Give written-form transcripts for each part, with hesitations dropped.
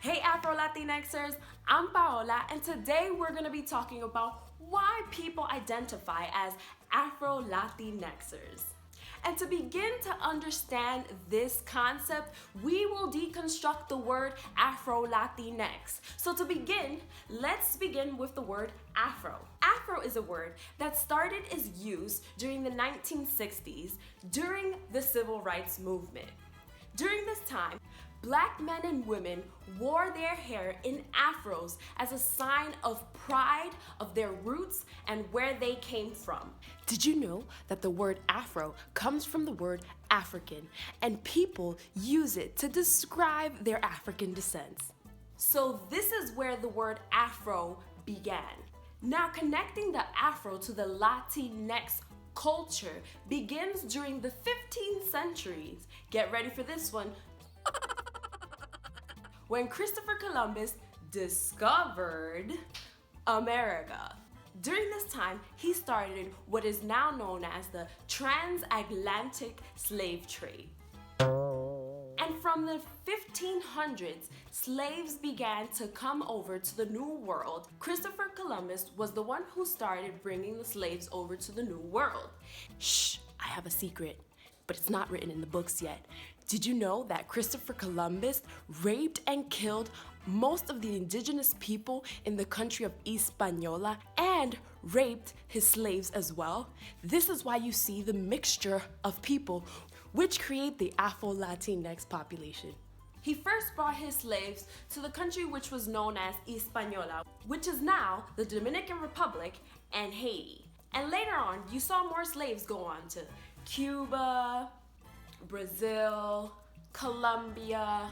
Hey Afro LatinXers, I'm Paola, and today we're going to be talking about why people identify as Afro LatinXers. And to begin to understand this concept, we will deconstruct the word Afro Latinx. So to begin, let's begin with the word Afro. Afro is a word that started its use during the 1960s during the Civil Rights Movement. During this time, Black men and women wore their hair in afros as a sign of pride of their roots and where they came from. Did you know that the word Afro comes from the word African, and people use it to describe their African descents? So this is where the word Afro began. Now, connecting the Afro to the Latinx culture begins during the 15th centuries. Get ready for this one. When Christopher Columbus discovered America. During this time, he started what is now known as the transatlantic slave trade. And from the 1500s, slaves began to come over to the New World. Christopher Columbus was the one who started bringing the slaves over to the New World. Shh, I have a secret, but it's not written in the books yet. Did you know that Christopher Columbus raped and killed most of the indigenous people in the country of Hispaniola and raped his slaves as well? This is why you see the mixture of people which create the Afro Latinx population. He first brought his slaves to the country which was known as Hispaniola, which is now the Dominican Republic and Haiti. And later on, you saw more slaves go on to Cuba, Brazil, Colombia,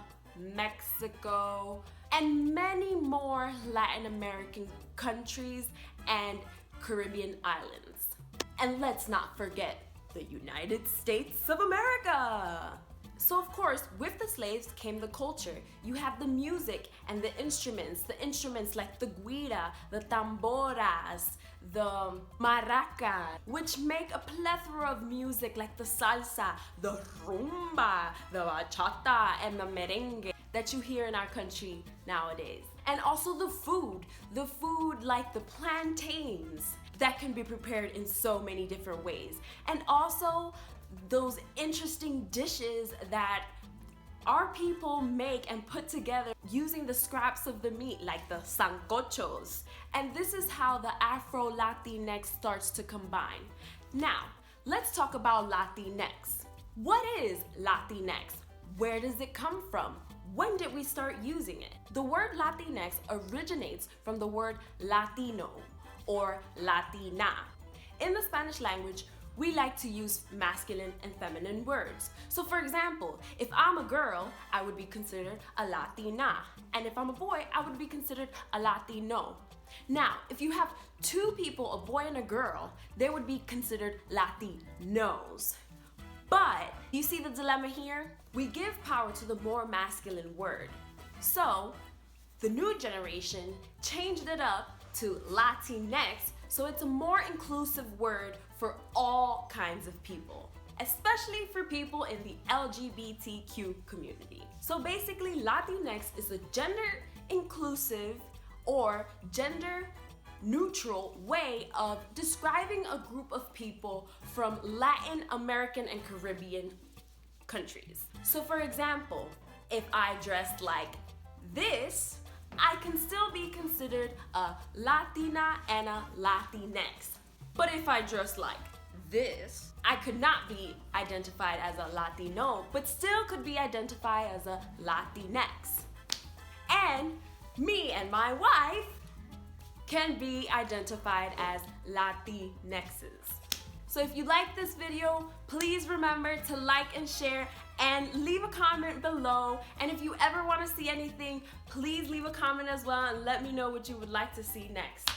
Mexico, and many more Latin American countries and Caribbean islands. And let's not forget the United States of America. So of course, with the slaves came the culture. You have the music and the instruments like the guira, the tamboras, the maraca, which make a plethora of music like the salsa, the rumba, the bachata, and the merengue that you hear in our country nowadays. And also the food like the plantains that can be prepared in so many different ways. And also those interesting dishes that our people make and put together using the scraps of the meat like the sancochos. And this is how the Afro Latinx starts to combine. Now, let's talk about Latinx. What is Latinx? Where does it come from? When did we start using it? The word Latinx originates from the word Latino or Latina. In the Spanish language, we like to use masculine and feminine words. So for example, if I'm a girl, I would be considered a Latina. And if I'm a boy, I would be considered a Latino. Now, if you have two people, a boy and a girl, they would be considered Latinos. But you see the dilemma here? We give power to the more masculine word. So the new generation changed it up to Latinx, so it's a more inclusive word for all kinds of people, especially for people in the LGBTQ community. So basically, Latinx is a gender inclusive or gender neutral way of describing a group of people from Latin American and Caribbean countries. So for example, if I dressed like this, I can still be considered a Latina and a Latinx. But if I dress like this, I could not be identified as a Latino, but still could be identified as a Latinx. And me and my wife can be identified as Latinxes. So if you like this video, please remember to like and share and leave a comment below. And if you ever want to see anything, please leave a comment as well and let me know what you would like to see next.